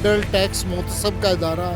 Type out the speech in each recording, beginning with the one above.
Federal tax मुहतसब का इदारा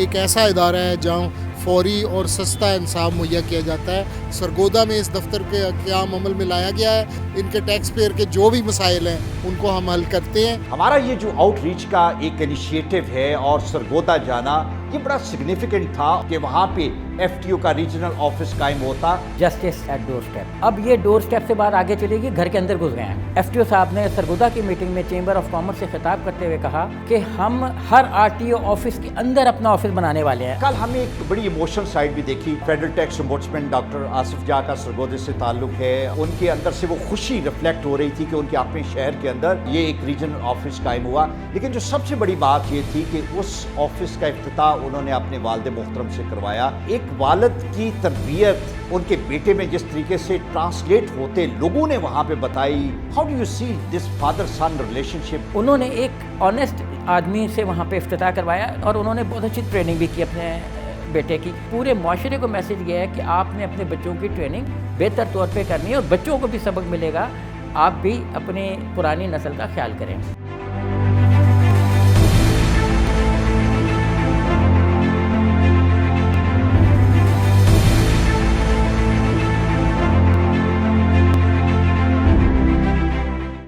एक ऐसा इदारा है जहाँ फौरी और सस्ता इंसाफ मुहैया किया जाता है। सरगोदा में इस दफ्तर के क़याम अमल में लाया गया है। इनके टैक्स पेयर के जो भी मसाइल हैं उनको हम हल करते हैं। हमारा ये जो आउटरीच का एक इनिशिएटिव है और सरगोदा जाना, ये बड़ा सिग्निफिकेंट था कि वहाँ पे एफटीओ का रीजनल ऑफिस कायम होता। Justice eight door step. अब ये डोर स्टेप से बाहर आगे चलेगी, घर के अंदर घुस गए हैं। एफटीओ साहब ने सरगोदा की मीटिंग में चेंबर ऑफ कॉमर्स से खिताब करते हुए कहा कि हम हर आरटीओ ऑफिस के अंदर अपना ऑफिस बनाने वाले हैं। कल हमने एक बड़ी इमोशनल साइड भी देखी। Federal tax ombudsman doctor Asif जा का सरगोदे से ताल्लुक है। उनके अंदर से वो खुशी रिफ्लेक्ट हो रही थी कि उनके अपने शहर के अंदर ये एक रीजनल ऑफिस कायम हुआ। लेकिन जो सबसे बड़ी बात ये थी कि उस ऑफिस का इफ्तिताह उन्होंने अपने वालिद मोहतरम से करवाया। एक वालिद की तरबियत उनके बेटे में जिस तरीके से ट्रांसलेट होते लोगों ने वहाँ पे बताई। How do you see this father son relationship? उन्होंने एक ऑनेस्ट आदमी से वहाँ पे इफ्तिताह करवाया और उन्होंने बहुत अच्छी ट्रेनिंग भी की अपने बेटे की। पूरे माशरे को मैसेज गया है कि आपने अपने बच्चों की ट्रेनिंग बेहतर तौर पे करनी है और बच्चों को भी सबक मिलेगा। आप भी अपनी पुरानी नस्ल का ख्याल करें।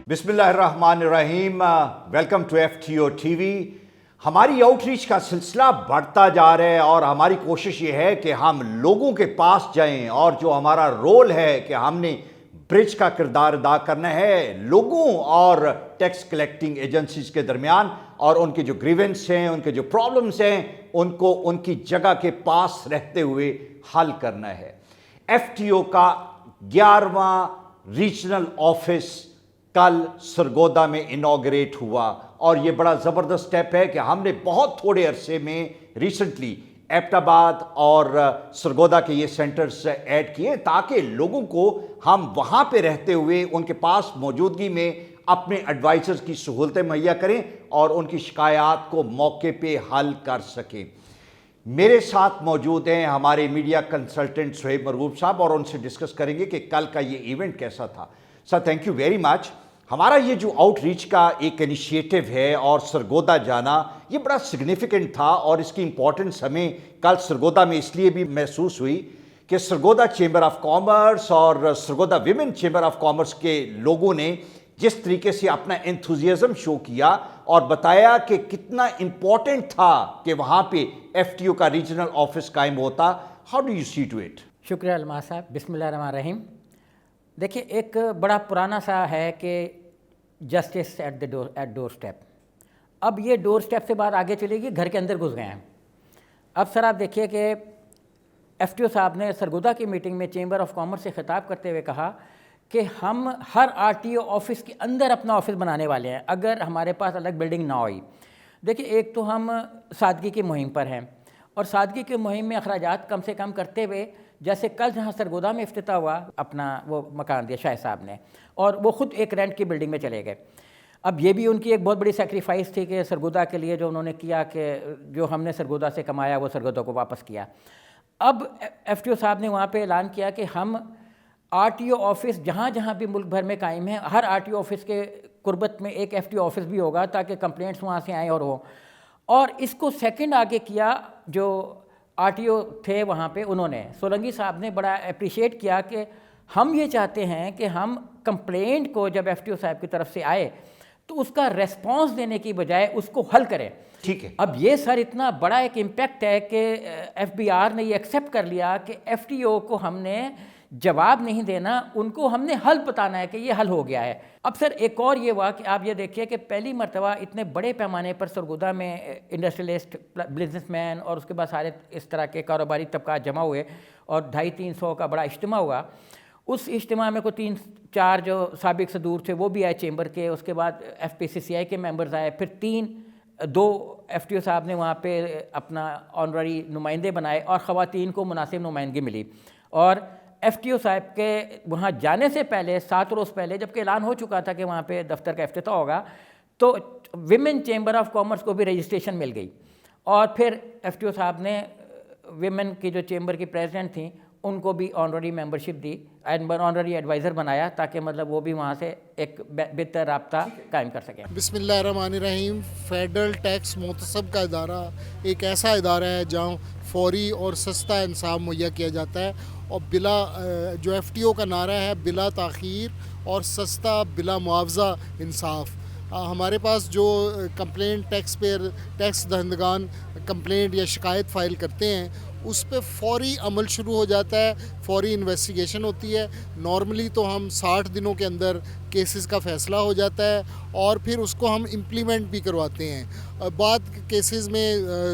बिस्मिल्लाहिर्रहमानिर्रहीम। Welcome to FTO TV. हमारी आउटरीच का सिलसिला बढ़ता जा रहा है और हमारी कोशिश ये है कि हम लोगों के पास जाएं और जो हमारा रोल है कि हमने ब्रिज का किरदार अदा करना है लोगों और टैक्स कलेक्टिंग एजेंसीज के दरमियान, और उनके जो ग्रीवेंस हैं, उनके जो प्रॉब्लम्स हैं, उनको उनकी जगह के पास रहते हुए हल करना है। एफटीओ का 11वां रीजनल ऑफिस कल सरगोदा में इनॉग्रेट हुआ और ये बड़ा ज़बरदस्त स्टेप है कि हमने बहुत थोड़े अरसे में रिसेंटली एबटाबाद और सरगोदा के ये सेंटर्स ऐड किए ताकि लोगों को हम वहाँ पे रहते हुए उनके पास मौजूदगी में अपने एडवाइजर्स की सहूलतें मुहैया करें और उनकी शिकायत को मौके पे हल कर सकें। मेरे साथ मौजूद हैं हमारे मीडिया कंसल्टेंट सुहेब मरगूब साहब और उनसे डिस्कस करेंगे कि कल का ये इवेंट कैसा था। Sir, thank you very much. हमारा ये जो आउटरीच का एक इनिशिएटिव है और सरगोदा जाना, ये बड़ा सिग्निफिकेंट था और इसकी इम्पोर्टेंस हमें कल सरगोदा में इसलिए भी महसूस हुई कि सरगोदा चेंबर ऑफ कॉमर्स और Sargodha women chamber of commerce के लोगों ने जिस तरीके से अपना एंथुजियाज्म शो किया और बताया कि कितना इम्पोर्टेंट था कि वहाँ पे एफटीओ का रीजनल ऑफिस कायम होता। How do you see to it? शुक्रिया अलमा साहब। बिस्मिल्लाहिर्रहमानिर्रहीम। देखिए, एक बड़ा पुराना सा है कि जस्टिस एट डोर स्टेप। अब ये डोर स्टेप से बाहर आगे चलेगी, घर के अंदर घुस गए हैं। अब सर आप देखिए कि एफटीओ साहब ने सरगोदा की मीटिंग में चेंबर ऑफ कॉमर्स से खिताब करते हुए कहा कि हम हर आरटीओ ऑफिस के अंदर अपना ऑफिस बनाने वाले हैं अगर हमारे पास अलग बिल्डिंग ना हुई। देखिए, एक तो हम सादगी की मुहिम पर हैं और सादगी की मुहिम में अखराजात कम से कम करते हुए, जैसे कल जहाँ सरगोदा में इफ्तिताह हुआ, अपना वो मकान दिया शाह साहब ने और वो ख़ुद एक रेंट की बिल्डिंग में चले गए। अब ये भी उनकी एक बहुत बड़ी सेक्रीफाइस थी कि सरगोदा के लिए जो उन्होंने किया कि जो हमने सरगोदा से कमाया वो सरगोदा को वापस किया। अब एफटीओ साहब ने वहाँ पे ऐलान किया कि हम आरटीओ ऑफिस जहाँ जहाँ भी मुल्क भर में कायम है, हर आरटीओ ऑफिस के कुर्बत में एक एफटीओ ऑफिस भी होगा ताकि कंप्लेंट्स वहाँ से आएँ और हो। और इसको सेकंड आगे किया जो आरटीओ थे वहाँ पे, उन्होंने सोलंगी साहब ने बड़ा अप्रिशिएट किया कि हम ये चाहते हैं कि हम कंप्लेंट को जब एफटीओ साहब की तरफ से आए तो उसका रेस्पॉन्स देने की बजाय उसको हल करें। ठीक है। अब ये सर इतना बड़ा एक इम्पैक्ट है कि एफबीआर ने ये एक्सेप्ट कर लिया कि एफटीओ को हमने जवाब नहीं देना, उनको हमने हल बताना है कि ये हल हो गया है। अब सर एक और ये हुआ कि आप ये देखिए कि पहली मरतबा इतने बड़े पैमाने पर सरगोदा में इंडस्ट्रियलिस्ट, बिजनेसमैन और उसके बाद सारे इस तरह के कारोबारी तबका जमा हुए और 250-300 का बड़ा इज्तिमा हुआ। उस इज्तिमा में कोई 3-4 जो साबिक सदूर थे वो भी आए चेंबर के, उसके बाद एफपीसीसीआई के मेंबर्स आए, फिर 2 एफटीओ साहब ने वहाँ पे अपना ऑनररी नुमाइंदे बनाए और ख़वातीन को मुनासिब नुमाइंदगी मिली। और एफटीओ साहब के वहाँ जाने से पहले 7 रोज़ पहले, जबकि ऐलान हो चुका था कि वहाँ पे दफ्तर का इफ्तिताह होगा, तो विमेन चेंबर ऑफ कॉमर्स को भी रजिस्ट्रेशन मिल गई। और फिर एफटीओ साहब ने विमेन की जो चेंबर की प्रेसिडेंट थी ان کو بھی آنرری ممبرشپ دی اینڈ آنرری ایڈوائزر بنایا تاکہ مطلب وہ بھی وہاں سے ایک بہتر رابطہ قائم کر سکیں. بسم اللہ الرحمن الرحیم. فیڈرل ٹیکس محتسب کا ادارہ ایک ایسا ادارہ ہے جہاں فوری اور سستا انصاف مہیا کیا جاتا ہے اور بلا جو ایف ٹی او کا نعرہ ہے بلا تاخیر اور سستا بلا معاوضہ انصاف. ہمارے پاس جو کمپلینٹ ٹیکس دہندگان کمپلینٹ یا شکایت فائل کرتے ہیں اس پہ فوری عمل شروع ہو جاتا ہے, فوری انویسٹیگیشن ہوتی ہے. نارملی تو ہم 60 دنوں کے اندر کیسز کا فیصلہ ہو جاتا ہے اور پھر اس کو ہم امپلیمنٹ بھی کرواتے ہیں. بعض کیسز میں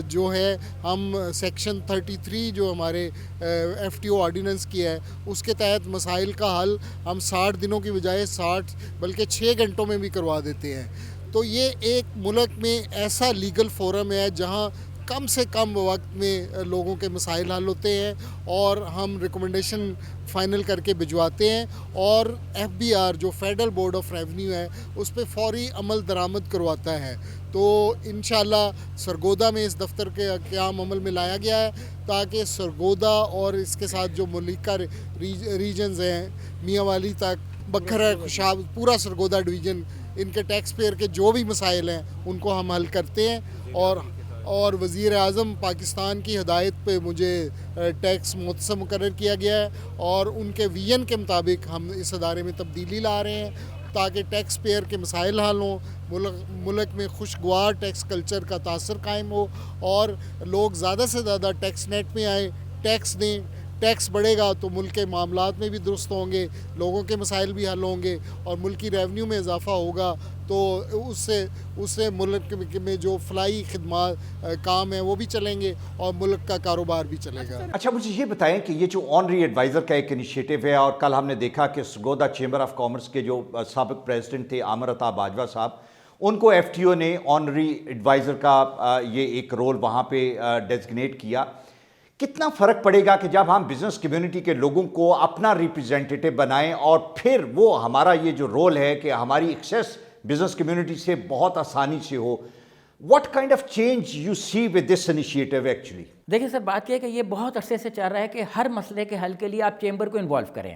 جو ہے ہم سیکشن 33 جو ہمارے ایف ٹی او آرڈیننس کی ہے اس کے تحت مسائل کا حل ہم 60 دنوں کی بجائے 60 بلکہ 6 گھنٹوں میں بھی کروا دیتے ہیں. تو یہ ایک ملک میں ایسا لیگل فورم ہے جہاں کم سے کم وقت میں لوگوں کے مسائل حل ہوتے ہیں اور ہم ریکمنڈیشن فائنل کر کے بھجواتے ہیں اور ایف بی آر جو فیڈرل بورڈ آف ریونیو ہے اس پہ فوری عمل درآمد کرواتا ہے. تو انشاءاللہ سرگودا میں اس دفتر کے قیام عمل میں لایا گیا ہے تاکہ سرگودا اور اس کے ساتھ جو ملکہ ریجنز ہیں میاں والی تک بکھر خوشاب پورا سرگودا ڈویژن ان کے ٹیکس پیئر کے جو بھی مسائل ہیں ان کو ہم حل کرتے ہیں. اور وزیر اعظم پاکستان کی ہدایت پہ مجھے ٹیکس محتسب مقرر کیا گیا ہے اور ان کے ویژن کے مطابق ہم اس ادارے میں تبدیلی لا رہے ہیں تاکہ ٹیکس پیئر کے مسائل حل ہوں, ملک میں خوشگوار ٹیکس کلچر کا تاثر قائم ہو اور لوگ زیادہ سے زیادہ ٹیکس نیٹ میں آئیں, ٹیکس دیں. ٹیکس بڑھے گا تو ملک کے معاملات میں بھی درست ہوں گے, لوگوں کے مسائل بھی حل ہوں گے اور ملکی ریونیو میں اضافہ ہوگا تو اس سے ملک میں جو فلاحی خدمات کام ہیں وہ بھی چلیں گے اور ملک کا کاروبار بھی چلے گا. اچھا مجھے یہ بتائیں کہ یہ جو آنرری ایڈوائزر کا ایک انیشیٹو ہے اور کل ہم نے دیکھا کہ سرگودا چیمبر آف کامرس کے جو سابق پریزیڈنٹ تھے عامر عطا باجوہ صاحب ان کو ایف ٹی او نے آنرری ایڈوائزر کا یہ ایک رول وہاں پہ ڈیزگنیٹ کیا. کتنا فرق پڑے گا کہ جب ہم بزنس کمیونٹی کے لوگوں کو اپنا ریپرزینٹیٹیو بنائیں اور پھر وہ ہمارا یہ جو رول ہے کہ ہماری ایکسیس بزنس کمیونٹی سے بہت آسانی سے ہو. What kind of change you see with this initiative actually? دیکھیں سر بات یہ ہے کہ یہ بہت عرصے سے چل رہا ہے کہ ہر مسئلے کے حل کے لیے آپ چیمبر کو انوالو کریں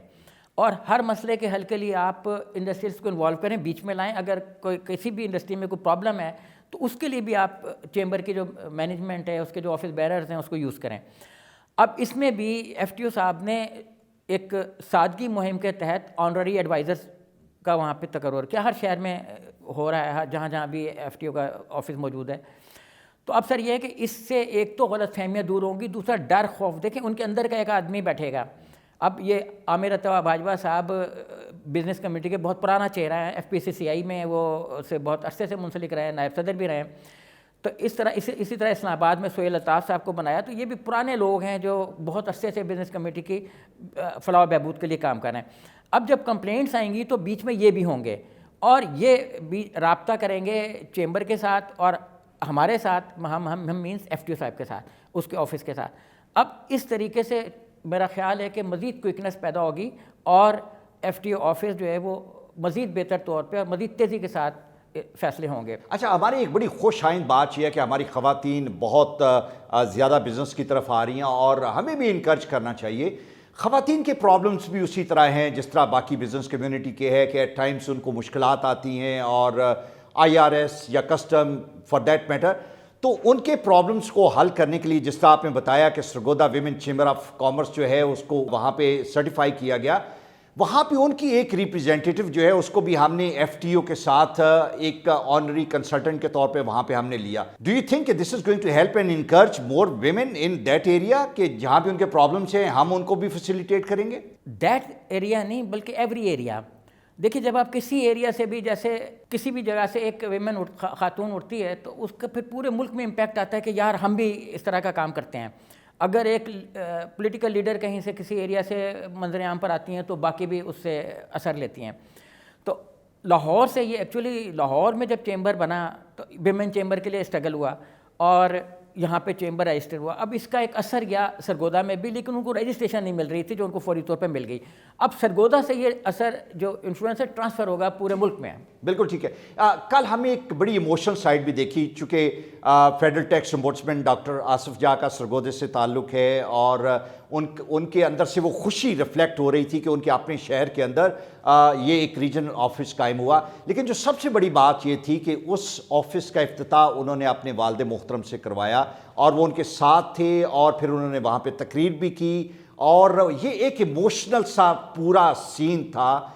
اور ہر مسئلے کے حل کے لیے آپ انڈسٹریز کو انوالو کریں, بیچ میں لائیں. اگر کوئی کسی بھی انڈسٹری میں کوئی پرابلم ہے تو اس کے لیے بھی آپ چیمبر کی جو مینجمنٹ ہے اس کے جو آفس بیررز ہیں اس کو یوز کریں. اب اس میں بھی ایف ٹی او صاحب نے ایک سادگی مہم کے تحت آنرری ایڈوائزرز کا وہاں پہ تقرر کیا, ہر شہر میں ہو رہا ہے جہاں جہاں بھی ایف ٹی او کا آفس موجود ہے. تو اب سر یہ ہے کہ اس سے ایک تو غلط فہمیاں دور ہوں گی, دوسرا ڈر خوف. دیکھیں ان کے اندر کا ایک آدمی بیٹھے گا. اب یہ عامر عطا باجوہ صاحب بزنس کمیٹی کے بہت پرانا چہرہ ہیں, ایف پی سی سی آئی میں وہ سے بہت عرصے سے منسلک رہے ہیں, نائب صدر بھی رہے ہیں. تو اسی طرح اسلام آباد میں سہیل الطاف صاحب کو بنایا. تو یہ بھی پرانے لوگ ہیں جو بہت عرصے سے بزنس کمیٹی کی فلاح و بہبود کے لیے کام کر رہے ہیں. اب جب کمپلینٹس آئیں گی تو بیچ میں یہ بھی ہوں گے اور یہ بھی رابطہ کریں گے چیمبر کے ساتھ اور ہمارے ساتھ, ہم مینس ایف ٹی او صاحب کے ساتھ, اس کے آفس کے ساتھ. اب اس طریقے سے میرا خیال ہے کہ مزید کوئکنس پیدا ہوگی اور ایف ٹی او آفس جو ہے وہ مزید بہتر طور پہ اور مزید تیزی کے ساتھ فیصلے ہوں گے. اچھا ہماری ایک بڑی خوش آئند بات یہ ہے کہ ہماری خواتین بہت زیادہ بزنس کی طرف آ رہی ہیں اور ہمیں بھی انکرج کرنا چاہیے. خواتین کے پرابلمز بھی اسی طرح ہیں جس طرح باقی بزنس کمیونٹی کے ہے کہ ایٹ ٹائمز ان کو مشکلات آتی ہیں اور آئی آر ایس یا کسٹم فار دیٹ میٹر, تو ان کے پرابلمز کو حل کرنے کے لیے جس طرح آپ نے بتایا کہ Sargodha women chamber of commerce جو ہے اس کو وہاں پہ سرٹیفائی کیا گیا, وہاں پہ ان کی ایک ریپرزینٹیٹیو جو ہے اس کو بھی ہم نے ایف ٹی او کے ساتھ ایک آنرری کنسلٹنٹ کے طور پہ وہاں پہ ہم نے لیا. ڈو یو تھنک کہ this is going to help and encourage more women in that area کہ جہاں پہ ان کے پرابلمس ہیں ہم ان کو بھی فیسیلیٹیٹ کریں گے؟ دیٹ ایریا نہیں بلکہ ایوری ایریا. دیکھیے جب آپ کسی ایریا سے بھی جیسے کسی بھی جگہ سے ایک ویمن خاتون اٹھتی ہے تو اس کا پھر پورے ملک میں امپیکٹ آتا ہے کہ یار ہم بھی اس طرح کا کام کرتے ہیں. اگر ایک پولیٹیکل لیڈر کہیں سے کسی ایریا سے منظر عام پر آتی ہیں تو باقی بھی اس سے اثر لیتی ہیں. تو لاہور سے یہ ایکچولی لاہور میں جب چیمبر بنا تو ویمن چیمبر کے لیے اسٹرگل ہوا اور यहाँ पे चेंबर रजिस्टर हुआ। अब इसका एक असर गया सरगोदा में भी, लेकिन उनको रजिस्ट्रेशन नहीं मिल रही थी जो उनको फौरी तौर पे मिल गई। अब सरगोदा से ये असर जो इन्फ्लुएंस है ट्रांसफ़र होगा पूरे मुल्क में। बिल्कुल ठीक है। कल हमने एक बड़ी इमोशनल साइड भी देखी, चूँकि federal tax ombudsman doctor Asif Jah का सरगोदे से ताल्लुक़ है और उनके अंदर से वो खुशी रिफ्लेक्ट हो रही थी कि उनके अपने शहर के अंदर ये एक रीजनल ऑफिस कायम हुआ। लेकिन जो सबसे बड़ी बात ये थी कि उस ऑफिस का इफ्तिताह उन्होंने अपने वालिद मोहतरम से करवाया और वो उनके साथ थे और फिर उन्होंने वहाँ पे तकरीर भी की और ये एक इमोशनल सा पूरा सीन था।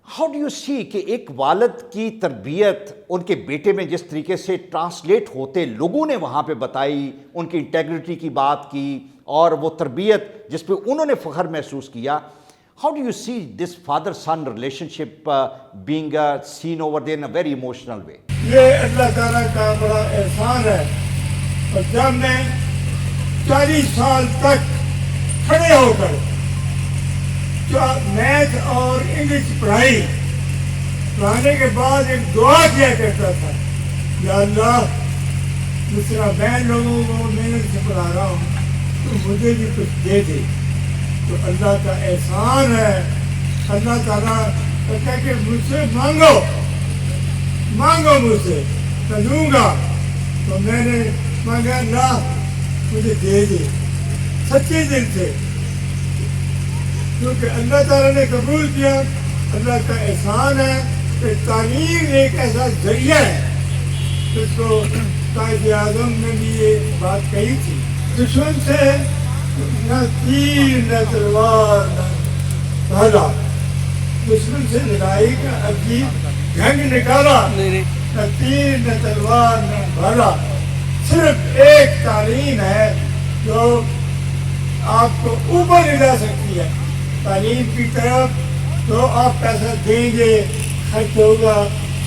हाउ डू यू सी कि एक वालिद की तरबियत उनके बेटे में जिस तरीके से ट्रांसलेट होते लोगों ने वहाँ पे बताई, उनकी इंटेग्रिटी की बात की और वो तरबियत जिस पे उन्होंने फ़ख्र महसूस किया, how do you see this father son relationship being seen over there in a very emotional way? ये अल्लाह ताला का बड़ा एहसान है। और जब मैं 40 साल तक खड़े होकर मैथ और इंग्लिश पढ़ाने के बाद एक दुआ किया करता था, या अल्लाह दूसरा मैं लोगों को मेहनत से पढ़ा रहा हूँ तो मुझे भी कुछ दे दे। तो अल्लाह का एहसान है। अल्लाह ताला कहता है कि मुझसे मांगो मांगो मुझसे मैं दूंगा। तो मैंने मांगा अल्लाह मुझे दे दे सच्चे दिल से, क्योंकि अल्लाह ताला ने कबूल किया। अल्लाह का एहसान है कि तालीम एक ऐसा जरिया है जिसको कायद आज़म ने भी ये बात कही थी, दुश्मन से न तीर न तलवार न भाला, दुश्मन से लड़ाई का अजीब ढंग निकाला, न तीर न तलवार न भाला। सिर्फ एक तालीम है जो आपको ऊपर ले जा सकती है। तालीम की तरफ तो आप पैसा देंगे, खर्च होगा,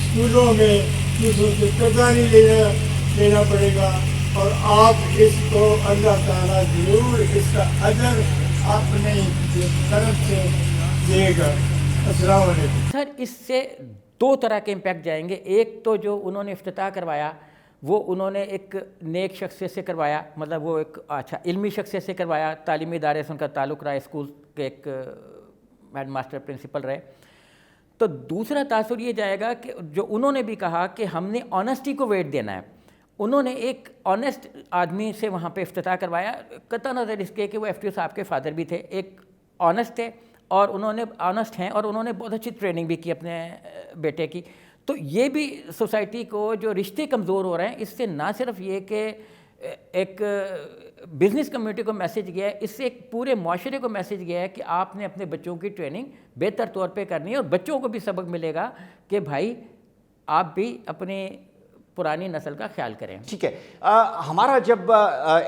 स्कूलों में दूसरों से कर्जा नहीं लेना पड़ेगा और आप इसको अल्लाह ताला जरूर इसका अजर अपने तरफ से देगा। अस्सलाम वालेकुम। सर, इससे दो तरह के इम्पैक्ट जाएंगे। एक तो जो उन्होंने इफ्तिताह करवाया वो उन्होंने एक नेक शख्सियत से करवाया, मतलब वो एक अच्छा इल्मी शख्सियत से करवाया, तालीमी इदारे से उनका ताल्लुक़ रहा, स्कूल के एक हेड मास्टर प्रिंसिपल रहे। तो दूसरा तासुर ये जाएगा कि जो उन्होंने भी कहा कि हमने ऑनेस्टी को वेट देना है, उन्होंने एक ऑनेस्ट आदमी से वहाँ पे इफ्तिताह करवाया, कतई नज़र इसके कि वो FTO साहब के फादर भी थे, एक ऑनेस्ट थे और उन्होंने ऑनेस्ट हैं और उन्होंने बहुत अच्छी ट्रेनिंग भी की अपने बेटे की। तो ये भी सोसाइटी को जो रिश्ते कमज़ोर हो रहे हैं, इससे ना सिर्फ ये कि एक बिज़नेस कम्युनिटी को मैसेज गया है, इससे एक पूरे माशरे को मैसेज गया है कि आपने अपने बच्चों की ट्रेनिंग बेहतर तौर पे करनी है और बच्चों को भी सबक मिलेगा कि भाई आप भी अपने पुरानी नस्ल का ख्याल करें। ठीक है। हमारा जब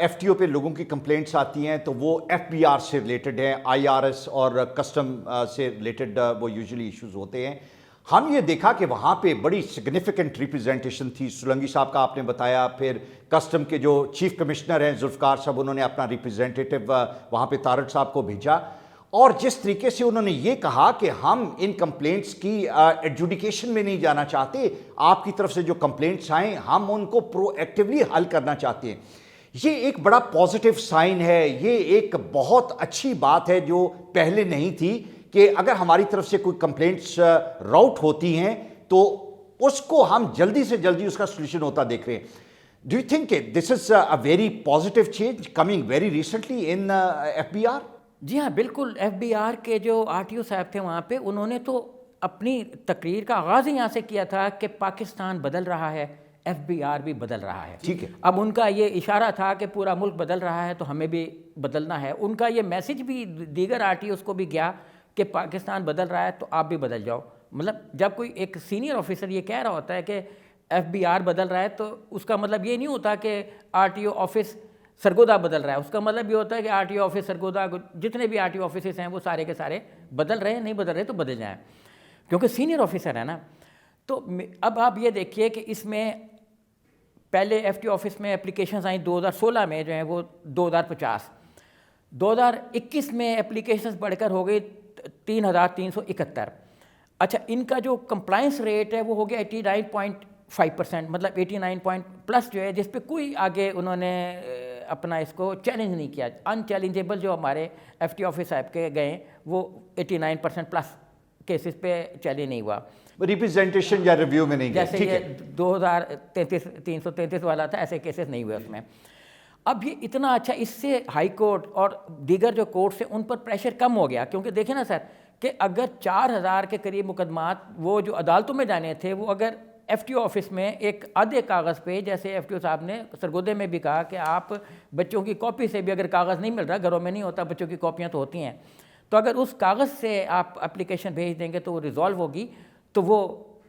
FTO पे लोगों की कंप्लेंट्स आती हैं तो वो FBR से रिलेटेड हैं, IRS और कस्टम से रिलेटेड वो यूजुअली इश्यूज होते हैं। हम ये देखा कि वहाँ पे बड़ी सिग्निफिकेंट रिप्रेजेंटेशन थी। सुलंगी साहब का आपने बताया, फिर कस्टम के जो चीफ कमिश्नर हैं जुल्फ़कार साहब, उन्होंने अपना रिप्रेजेंटेटिव वहाँ पे तारक साहब को भेजा और जिस तरीके से उन्होंने ये कहा कि हम इन कंप्लेंट्स की एडजुडिकेशन में नहीं जाना चाहते, आपकी तरफ से जो कंप्लेंट्स आएँ हम उनको प्रोएक्टिवली हल करना चाहते हैं। ये एक बड़ा पॉजिटिव साइन है, ये एक बहुत अच्छी बात है जो पहले नहीं थी कि अगर हमारी तरफ से कोई कंप्लेंट्स राउट होती हैं तो उसको हम जल्दी से जल्दी उसका सोल्यूशन होता देख रहे हैं। Do you think this is a very positive change coming very recently in FBR? जी हाँ, बिल्कुल। FBR के जो RTO साहब थे वहाँ पे, उन्होंने तो अपनी तकरीर का आगाज़ ही यहाँ से किया था कि पाकिस्तान बदल रहा है, FBR भी बदल रहा है। ठीक है। अब उनका ये इशारा था कि पूरा मुल्क बदल रहा है तो हमें भी बदलना है। उनका ये मैसेज भी दीगर RTOs को भी गया कि पाकिस्तान बदल रहा है तो आप भी बदल जाओ। मतलब जब कोई एक सीनियर ऑफिसर ये कह रहा होता है कि FBR बदल रहा है तो उसका मतलब ये नहीं होता कि RTO ऑफिस सरगोदा बदल रहा है, उसका मतलब ये होता है कि RTO ऑफिस सरगोदा जितने भी RTO ऑफिस हैं वो सारे के सारे बदल रहे हैं, नहीं बदल रहे तो बदल जाएं, क्योंकि सीनियर ऑफिसर है ना। तो अब आप ये देखिए कि इसमें पहले FTO ऑफिस में एप्लीकेशंस आई 2016 में जो है वो 2050, 2021 में एप्लीकेशंस बढ़कर हो गई 3371। अच्छा, इनका जो कंप्लाइंस रेट है वो हो गया 5%, मतलब 89 जो है, जिस पे कोई आगे उन्होंने अपना इसको चैलेंज नहीं किया। अनचैलेंजेबल जो हमारे FT ऑफिस साहब के गए वो 89% प्लस केसेस पे चैलेंज नहीं हुआ। रिप्रेजेंटेशन या रिव्यू में नहीं गए, जैसे ठीक ये है। 333 वाला था, ऐसे केसेस नहीं हुए उसमें। अब ये इतना अच्छा, इससे हाई कोर्ट और दीगर जो कोर्ट से उन पर प्रेशर कम हो गया, क्योंकि देखें ना सर कि अगर 4000 के करीब मुकदमात वो जो अदालतों में जाने थे, वो अगर FTO ऑफिस में एक आधे कागज़ पे, जैसे FTO साहब ने सरगोदे में भी कहा कि आप बच्चों की कॉपी से भी, अगर कागज़ नहीं मिल रहा, घरों में नहीं होता, बच्चों की कॉपियाँ तो होती हैं, तो अगर उस कागज़ से आप एप्लीकेशन भेज देंगे तो वो रिज़ॉल्व होगी, तो वो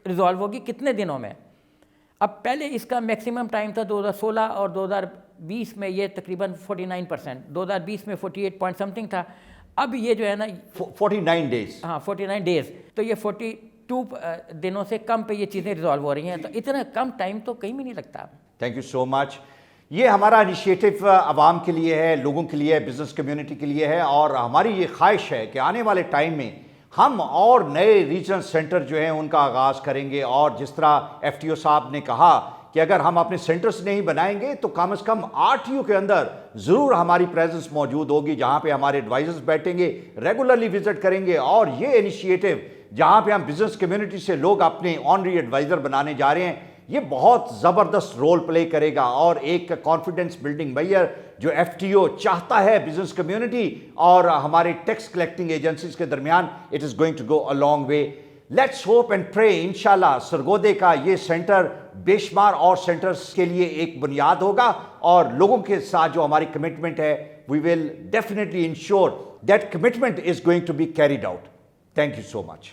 रिज़ॉल्व होगी कितने दिनों में। अब पहले इसका मैक्सिमम टाइम था 2016 और 2020 में ये तकरीबन 49%, 2020 में 48 पॉइंट समथिंग था। अब ये जो है ना 49 डेज, हाँ 49 डेज़, तो ये 42 दिनों से कम पे ये चीज़ें रिजॉल्व हो रही हैं, तो इतना कम टाइम तो कहीं भी नहीं लगता। Thank you so much. ये हमारा इनिशिएटिव आवाम के लिए है, लोगों के लिए है, बिजनेस कम्युनिटी के लिए है, और हमारी ये ख्वाहिश है कि आने वाले टाइम में हम और नए रीजनल सेंटर जो हैं उनका आगाज़ करेंगे। और जिस तरह FTO साहब ने कहा कि अगर हम अपने सेंटर्स नहीं बनाएंगे तो कम से कम RTO के अंदर ज़रूर हमारी प्रेजेंस मौजूद होगी, जहाँ पे हमारे एडवाइजर्स बैठेंगे, रेगुलरली विजिट करेंगे। और ये इनिशिएटिव जहाँ पे हम बिजनेस कम्युनिटी से लोग अपने ऑनरी एडवाइज़र बनाने जा रहे हैं, ये बहुत ज़बरदस्त रोल प्ले करेगा और एक कॉन्फिडेंस बिल्डिंग मेजर जो FTO चाहता है बिजनेस कम्युनिटी और हमारे टैक्स कलेक्टिंग एजेंसीज के दरमियान, it is going to go a long way. Let's hope and pray इंशाल्लाह सरगोदे का ये सेंटर बेशुमार और सेंटर्स के लिए एक बुनियाद होगा, और लोगों के साथ जो हमारी कमिटमेंट है, we will definitely ensure that commitment is going to be carried out. Thank you so much.